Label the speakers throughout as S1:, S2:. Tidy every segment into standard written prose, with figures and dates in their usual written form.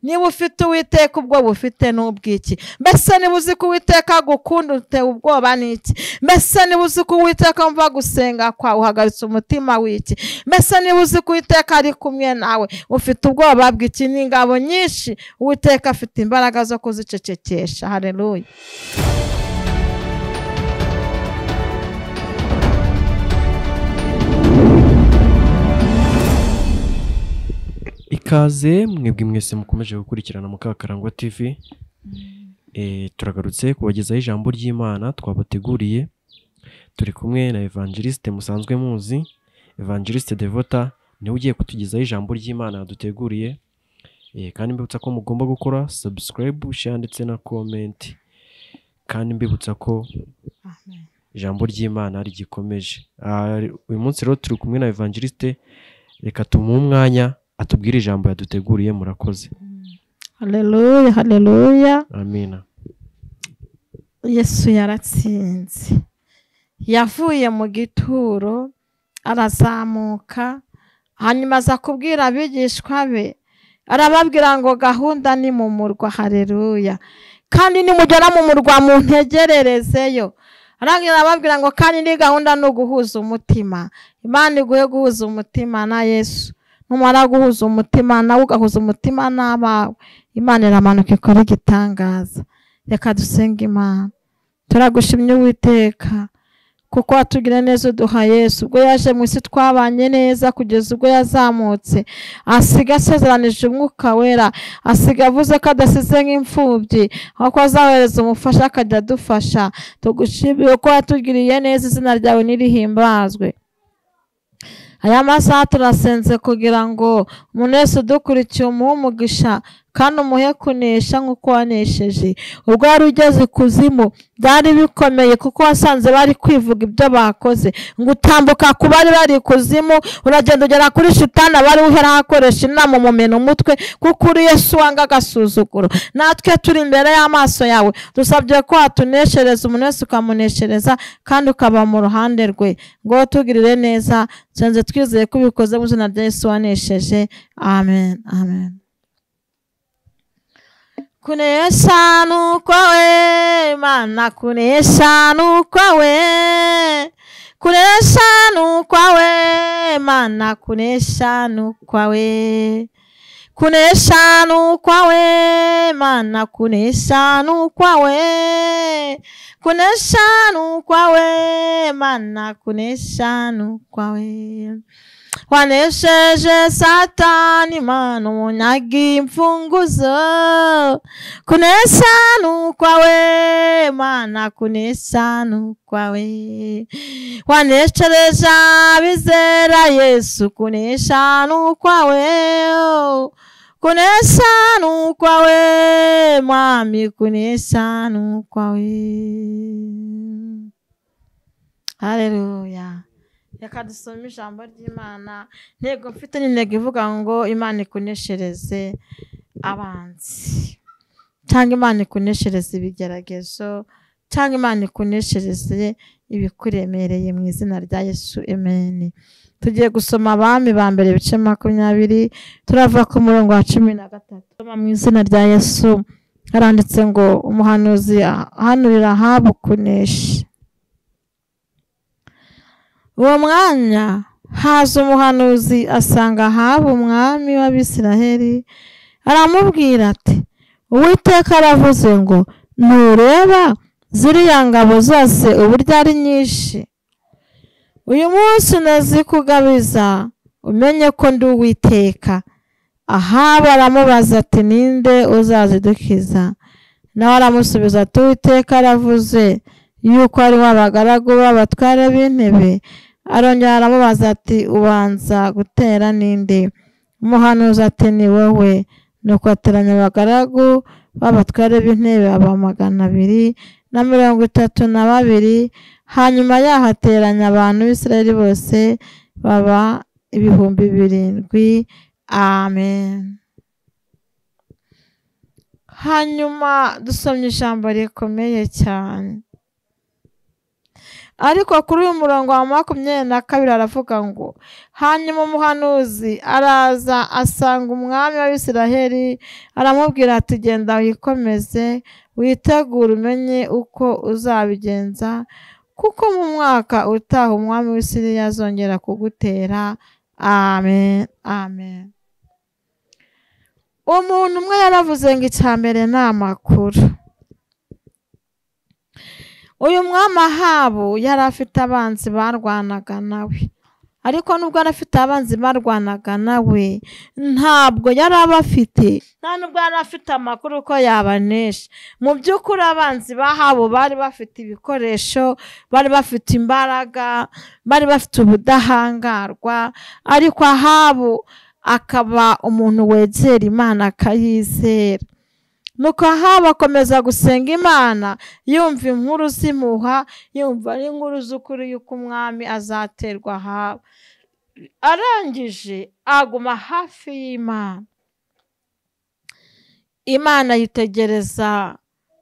S1: niba ufite Uwiteka ubwo bufite n'ubwiki? Mbese niba uzi ko Uwiteka agukunda utewe ubwoba n'iki? Mbese niba uzi ko Uwiteka umva gusenga kwawe uhagaritse umutima w'iki? Mbese niba uzi ko Uwiteka ari kumwe nawe ufite ubwoba bw'iki? Ni ingabo nyinshi, Uwiteka afite imbaraga zo kuzicecekesha. Haleluya.
S2: Ikaze mwebwe mwese mukomeje gukurikirana Mukakarangwa TV. Turagarutse kubagezaho ijambo ry'Imana twabateguriye. Turi kumwe na Evangeliste musanzwe muzi, Evangeliste Devota, niwe ugiye kutugezaho ijambo ry'Imana yaduteguriye. Kandi mbibutsa ko mugomba gukora subscribe, share ndetse na comment. Kandi mbibutsa ko ijambo ry'Imana rigikomeje. Uyu munsi rero turi kumwe na Evangeliste, reka tumuhe umwanya atubwire ijambo yaduteguriye. Murakoze.
S1: Haleluya, haleluya.
S2: Amina.
S1: Yesu yaratsinze. Yavuye mu gituro arazamuka, hanyuma aza kubwira abigishwa be, arababwira ngo gahunda ni mu murwa. Haleluya. Kandi nimugera mu murwa muntegererezeyo. Arababwira ngo kandi ni gahunda no guhuza umutima. Imana iguhe guhuza umutima na Yesu. Numara guhuza umutima nawe ugahuza umutima n'abawe, Imana iramanuka ikora igitangaza. Reka dusenge Imana. Turagushimye Uwiteka kuko watugiriye neza, uduha Yesu. Ubwo yaje mu isi twabanye neza kugeza ubwo yazamutse, asiga asezeranije Umwuka Wera, asiga avuze ko adasize nk'imfubyi, ahubwo azahereza umufasha akajya adufasha. Tugushimiye ko watugiriye neza, izina ryawe nirihimbazwe. Aya masaha turasenze kugira ngo umuntu wese udukurikiye umuhe umugisha kandi umuhe kunesha nk'uko wanesheje. Ubwo wari ugeze ikuzimu byari bikomeye kuko wasanze bari kwivuga ibyo bakoze, ngo utambuka ku bari bari ikuzimu, uragenda ugera kuri shitani bari uhera akoresha inama umumena umutwe, kuko uri Yesu wanga agasuzuguro. Natwe turi imbere y'amaso yawe, dusabye ko watuneshereza, umuntu wese ukamuneshereza kandi ukaba mu ruhande rwe. Ngo tugirire neza, senze twizeye ko ubikoze mu izina rya Yesu wanesheje. Amen, amen. Kunesha nukwawe Imana, kunesha nukwawe, kunesha nukwawe Imana, kunesha nukwawe, kunesha nukwawe Imana, kunesha nukwawe, kunesha nukwawe Imana, kunesha nukwawe. Wanesheje Satani Imana, umunyagi imfunguzo. Kunesha nukwawe Imana, kunesha nukwawe. Waneshereje abizera Yesu, kunesha nukwawe, kunesha nukwawe Mwami, kunesha nukwawe. Haleluya. Reka dusome ijambo ry'Imana. Ntego mfite n'intego ivuga ngo Imana ikuneshereze abanzi, cyangwa Imana ikuneshereze ibigeragezo, cyangwa Imana ikuneshereze ibikuremereye mu izina rya Yesu. Amen. Tugiye gusoma Abami ba mbere ibice 20, turava ku murongo wa 13. Mu izina rya Yesu haranditse ngo umuhanuzi ahanurira Ahabu kunesha. Uwo mwanya haza umuhanuzi asanga Ahabu umwami w'Abisiraheli, aramubwira ati Uwiteka aravuze ngo ntureba ziriya ngabo zose uburyo ari nyinshi? Uyu munsi nazikugabiza umenye ko ndi Uwiteka. Ahabu aramubaza ati ninde uzazidukiza? Nawe aramusubiza ati Uwiteka aravuze yuko ari abagaragu b'abatware b'intebe. Arongera aramubaza ati ubanza gutera ninde? Umuhanuzi ati ni wowe. Nuko ateranya abagaragu b'abatware b'intebe aba 232. Hanyuma yahateranya abantu b'Isiraheli bose baba 7,000. Amen. Hanyuma dusomye ijambo rikomeye cyane. ariko kuri uyu murongo wa 22 aravuga ngo hanyuma umuhanuzi araza asanga umwami w'Abisiraheli aramubwira ati genda wikomeze witegure umenye uko uzabigenza kuko mu mwaka utaha umwami w'Isirayeli azongera kugutera. Amen, amen. Umuntu umwe yaravuze ngo icyambere ni amakuru. Uyu mwami Ahabu yari afite abanzi barwanaga nawe, ariko nubwo yari afite abanzi barwanaga nawe ntabwo yari abafite, nta nubwo yari afite amakuru ko yabanesha. Mu by'ukuri abanzi b'Ahabu bari bafite ibikoresho, bari bafite imbaraga, bari bafite ubudahangarwa, ariko Ahabu akaba umuntu wegera Imana akayizera. Nuko Ahabu akomeza gusenga Imana, yumva inkuru zimuha, yumva ari inkuru z'ukuri yuko umwami azaterwa Ahabu. Arangije aguma hafi y'Imana. Imana yitegereza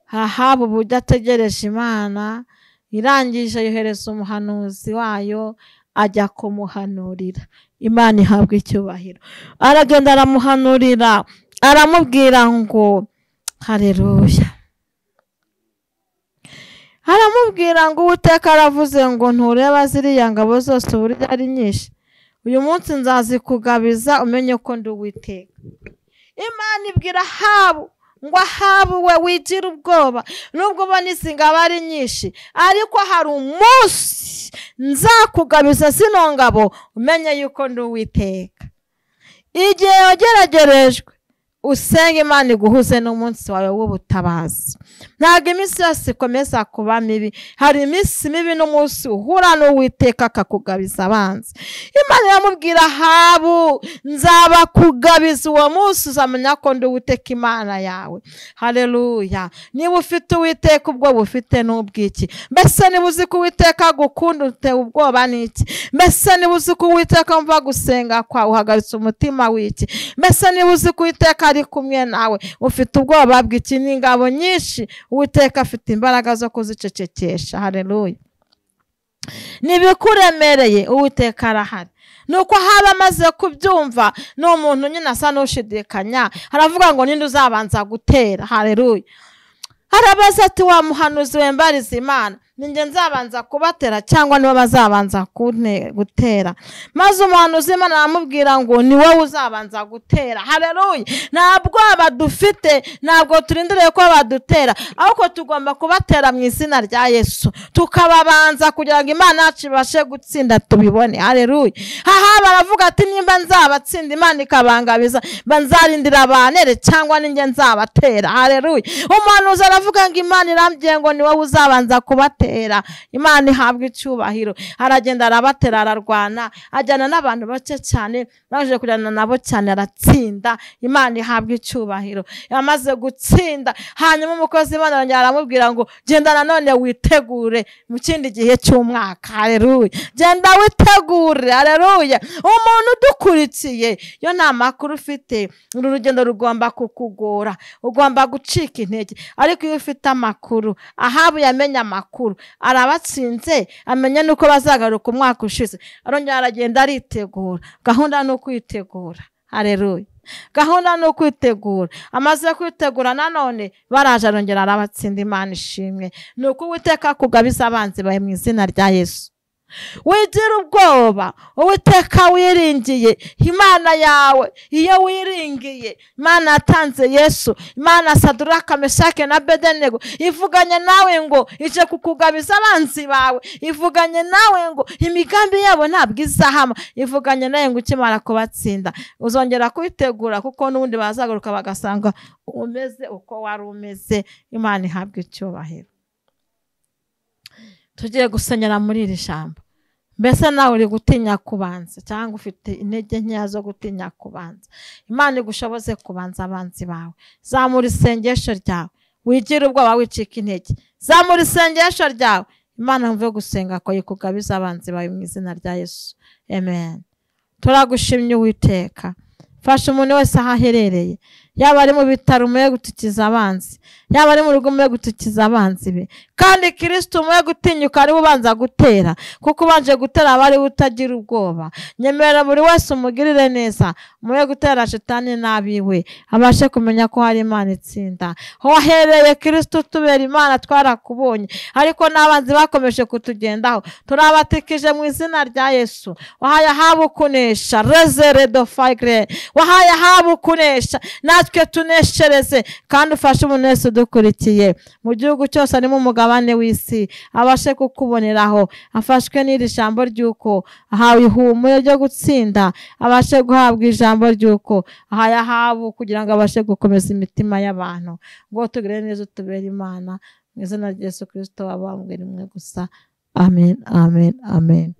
S1: Ahabu uburyo ategereje Imana, irangije yohereza umuhanuzi wayo ajya kumuhanurira. Imana ihabwa icyubahiro. Aragenda aramuhanurira, aramubwira ngo haleluya. Aramubwira ngo Uwiteka aravuze ngo ntureba ziriya ngabo zose uburyo ari nyinshi, uyu munsi nzazikugabiza umenye ko ndi Uwiteka. Imana ibwira Ahabu ngo Ahabu we wigira ubwoba, nubwo ubona izi ngabo ari nyinshi, ariko hari umunsi nzakugabiza zino ngabo umenye yuko ndi Uwiteka. Igihe wageragerejwe usenga Imana iguhuze n'umunsi wawe w'ubutabazi. Ntabwo iminsi yose ikomeza kuba mibi, hari iminsi mibi n'umunsi uhura n'Uwiteka akakugabiza abanzi. Imana iramubwira Ahabu nzabakugabiza uwo munsi uzamenya ko ndi Uwiteka Imana yawe. Haleluya. Niba ufite Uwiteka ubwo bufite n'ubwiki? Mbese niba uzi ko Uwiteka agukunda utewe ubwoba n'iki? Mbese niba uzi ko Uwiteka umva gusenga kwawe uhagaritse umutima w'iki? Mbese niba uzi ko Uwiteka ari kumwe nawe ufite ubwoba bw'iki? N'ingabo nyinshi Uwiteka afite imbaraga zo kuzicecekesha. Haleluya. Nibikuremereye Uwiteka arahari. Nuko Ahabu amaze kubyumva n'umuntu nyine asa n'ushidikanya, haravuga ngo ninde uzabanza gutera. Haleluya. Harabaza ati wa muhanuzi wembariza Imana, ninjye nzabanza kubatera cyangwa nibo bazabanza gutera? Maze umuhanuzi Imana aramubwira ngo ni wowe uzabanza gutera. Haleluya. Ntabwo abadufite, ntabwo turindiriye ko badutera, ahubwo tugomba kubatera mu izina rya Yesu, tukababanza kugira ngo Imana yacu ibashe gutsinda tubibone. Haleluya. Ahabu aravuga ati nimba nzabatsinda Imana ikabangabiza, banzarindira abanere cyangwa ninjye nzabatera. Haleluya. Umuhanuzi aravuga ngo Imana irambwiye ngo ni wowe uzabanza kubatera. Imana ihabwa icyubahiro. Aragenda arabatera, ararwana, ajyana n'abantu bake cyane, baje kujyana nabo cyane aratsinda. Imana ihabwa icyubahiro. Yamaze gutsinda, hanyuma umukozi w'Imana arongera aramubwira ngo genda nanone witegure mu kindi gihe cy'umwaka. Haleluya. Genda witegure. Haleluya. Umuntu udukurikiye yo nta makuru ufite, uru rugendo rugomba kukugora, ugomba gucika intege. Ariko iyo ufite amakuru, Ahabu yamenye amakuru, arabatsinze, amenya nuko bazagaruka umwaka ushize, arongera aragenda aritegura. Gahunda no kwitegura. Haleluya. Gahunda no kwitegura. Amaze kwitegura nanone baraje arongera arabatsinda. Imana ishimwe. Nuko Uwiteka kugabiza abanzi bawe mu izina rya Yesu. Wigira ubwoba, Uwiteka wiringiye Imana yawe. Iyo wiringiye Imana yatanze Yesu, Imana Saduraka, Meshake na Abedenego, ivuganye nawe ngo ije kukugabiza abanzi bawe, ivuganye nawe ngo imigambi yabo ntabwo izahama, ivuganye nawe ngo ukimara kubatsinda uzongera kwitegura, kuko n'ubundi bazagaruka bagasanga umeze uko wari umeze. Imana ihabwa icyubahiro. Tugiye gusenyera muri iri jambo. Mbese nawe uri gutinya kubanza cyangwa ufite intege nkeya zo gutinya kubanza? Imana igushoboze kubanza abanzi bawe. Zamura isengesho ryawe, wigira ubwoba wicika intege. Zamura isengesho ryawe, Imana mvuye gusenga ko ikugabiza abanzi bawe mu izina rya Yesu. Amen. Turagushimye Uwiteka. Fasha umuntu wese aho aherereye, yaba ari mu bitaro umuhe gutikiza abanzi, yaba ari mu rugo umuhe gutikiza abanzi be. Kandi Kristo umuhe gutinyuka ariwe ubanza gutera, kuko ubanje gutera aba ariwe utagira ubwoba. Nyemerera buri wese umugirire neza, umuhe gutera shitani n'abiwe, abashe kumenya ko hari Imana itsinda. Wahereye Kristo tubera Imana, twarakubonye, ariko n'abanzi bakomeje kutugendaho, turabatikije mu izina rya Yesu. Wahaye Ahabu kunesha, rezere do fagre, wahaye Ahabu kunesha, natwe tuneshereze. Kandi ufashe umuntu wese udukurikiye mu gihugu cyose ari mu mugabane w'isi, abashe kukuboneraho, afashwe n'iri jambo ry'uko ahawe ihumure ryo gutsinda, abashe guhabwa ijambo ry'uko ahaye Ahabu kugira ngo abashe gukomeza imitima y'abantu. Ngo tugire neza, tubere Imana mu izina rya Yesu Kristo wabambwe rimwe gusa. Amen, amen, amen.